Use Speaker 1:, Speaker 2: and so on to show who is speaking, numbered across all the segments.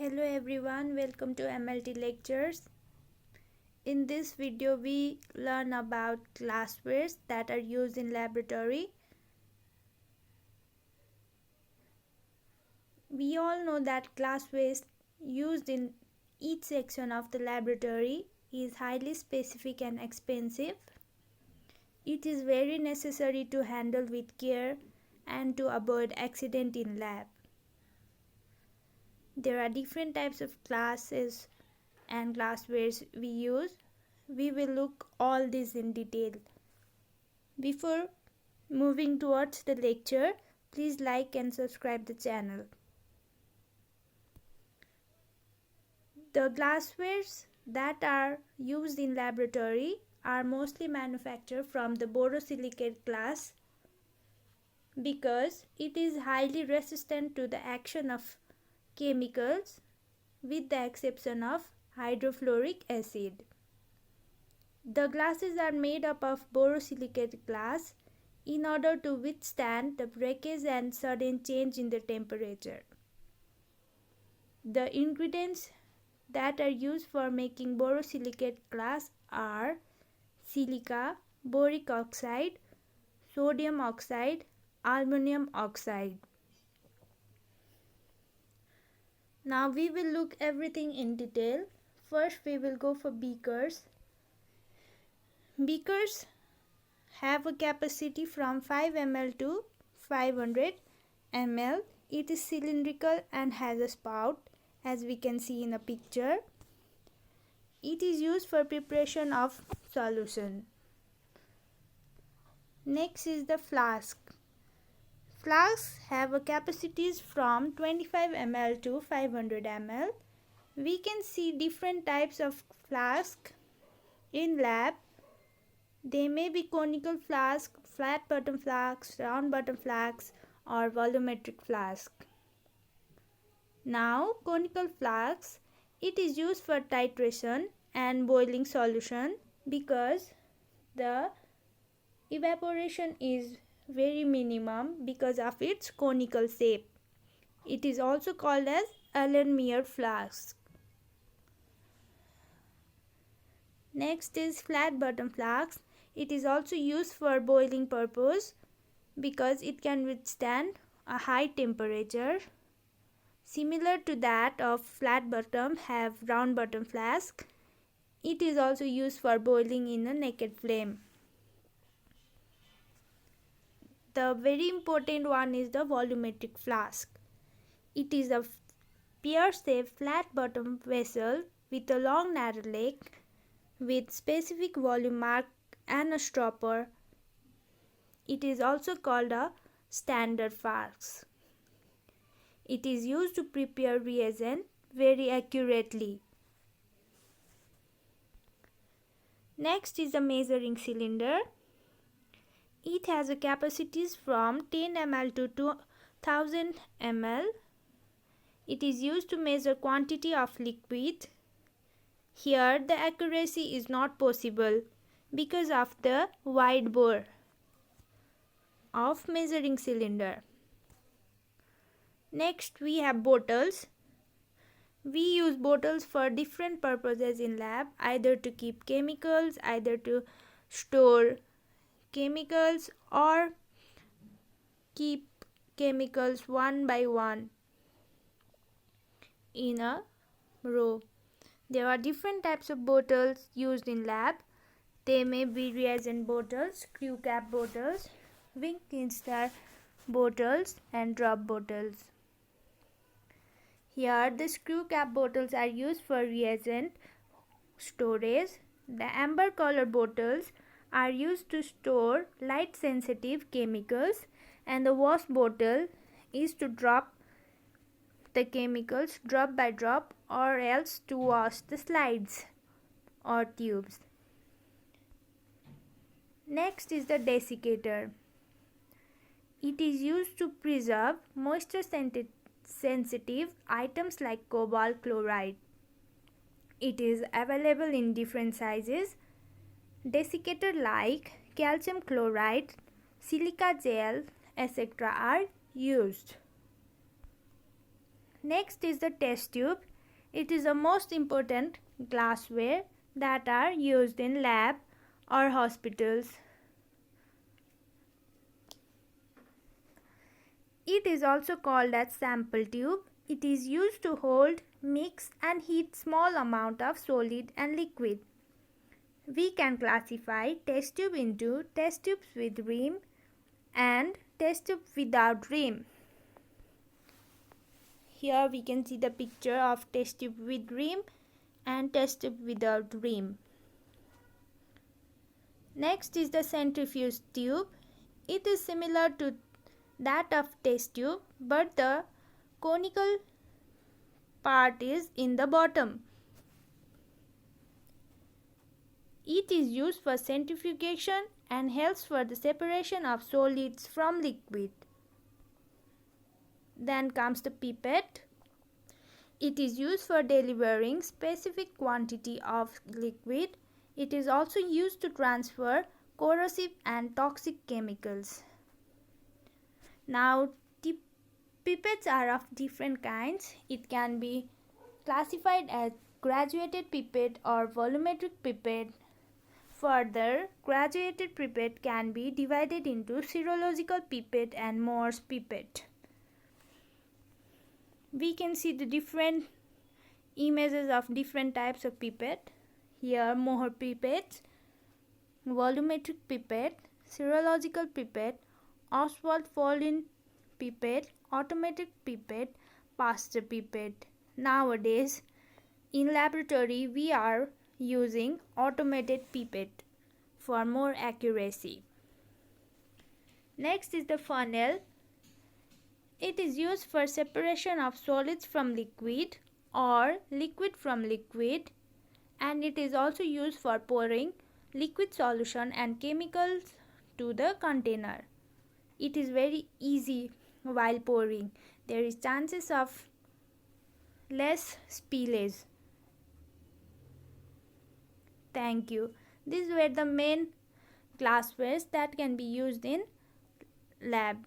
Speaker 1: Hello everyone, welcome to MLT lectures. In this video we learn about glasswares that are used in laboratory. We all know that glasswares used in each section of the laboratory is highly specific and expensive. It is very necessary to handle with care and to avoid accident in lab. There are different types of glasses and glasswares we use. We will look all this in detail. Before moving towards the lecture, please like and subscribe the channel. The glasswares that are used in laboratory are mostly manufactured from the borosilicate glass because it is highly resistant to the action of chemicals with the exception of hydrofluoric acid. The glasses are made up of borosilicate glass in order to withstand the breakage and sudden change in the temperature. The ingredients that are used for making borosilicate glass are silica, boric oxide, sodium oxide, aluminum oxide. Now we will look everything in detail. First we will go for beakers. Beakers have a capacity from 5 ml to 500 ml. It is cylindrical and has a spout as we can see in a picture. It is used for preparation of solution. Next is the flask. Flasks have a capacities from 25 ml to 500 ml. We can see different types of flask in lab. They may be conical flask, flat bottom flasks, round bottom flasks, or volumetric flask. Now, conical flasks, it is used for titration and boiling solution because the evaporation is very minimum because of its conical shape. It is also called as Erlenmeyer flask. Next is flat bottom flask. It is also used for boiling purpose because it can withstand a high temperature. Similar to that of flat bottom have round bottom flask. It is also used for boiling in a naked flame. The very important one is the volumetric flask. It is a pear-shaped flat bottom vessel with a long narrow leg with specific volume mark and a stopper. It is also called a standard flask. It is used to prepare reagent very accurately. Next is a measuring cylinder. It has a capacities from 10 ml to 2000 ml. It is used to measure quantity of liquid. Here the accuracy is not possible because of the wide bore of measuring cylinder. Next we have bottles. We use bottles for different purposes in lab, either to keep chemicals, either to store chemicals or keep chemicals one by one in a row. There are different types of bottles used in lab. They may be reagent bottles, screw cap bottles, Wittgenstein bottles and drop bottles. Here the screw cap bottles are used for reagent storage. The amber color bottles are used to store light sensitive chemicals, and the wash bottle is to drop the chemicals drop by drop or else to wash the slides or tubes. Next is the desiccator. It is used to preserve moisture sensitive items like cobalt chloride. It is available in different sizes. Desiccator like calcium chloride, silica gel, etc. are used. Next is the test tube. It is the most important glassware that are used in lab or hospitals. It is also called as sample tube. It is used to hold, mix and heat small amount of solid and liquid. We can classify test tube into test tubes with rim and test tube without rim. Here we can see the picture of test tube with rim and test tube without rim. Next is the centrifuge tube. It is similar to that of test tube, but the conical part is in the bottom. It is used for centrifugation and helps for the separation of solids from liquid. Then comes the pipette. It is used for delivering specific quantity of liquid. It is also used to transfer corrosive and toxic chemicals. Now, the pipettes are of different kinds. It can be classified as graduated pipette or volumetric pipette. Further, graduated pipette can be divided into serological pipette and Morse pipette. We can see the different images of different types of pipette. Here, Mohr pipette, volumetric pipette, serological pipette, Ostwald-Fowlin pipette, automatic pipette, Pasteur pipette. Nowadays, in laboratory, we are using automated pipette for more accuracy. Next is the funnel. It is used for separation of solids from liquid or liquid from liquid, and it is also used for pouring liquid solution and chemicals to the container. It is very easy while pouring. There is chances of less spillage. Thank you. These were the main glasswares that can be used in lab.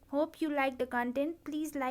Speaker 1: Hope you like the content. Please like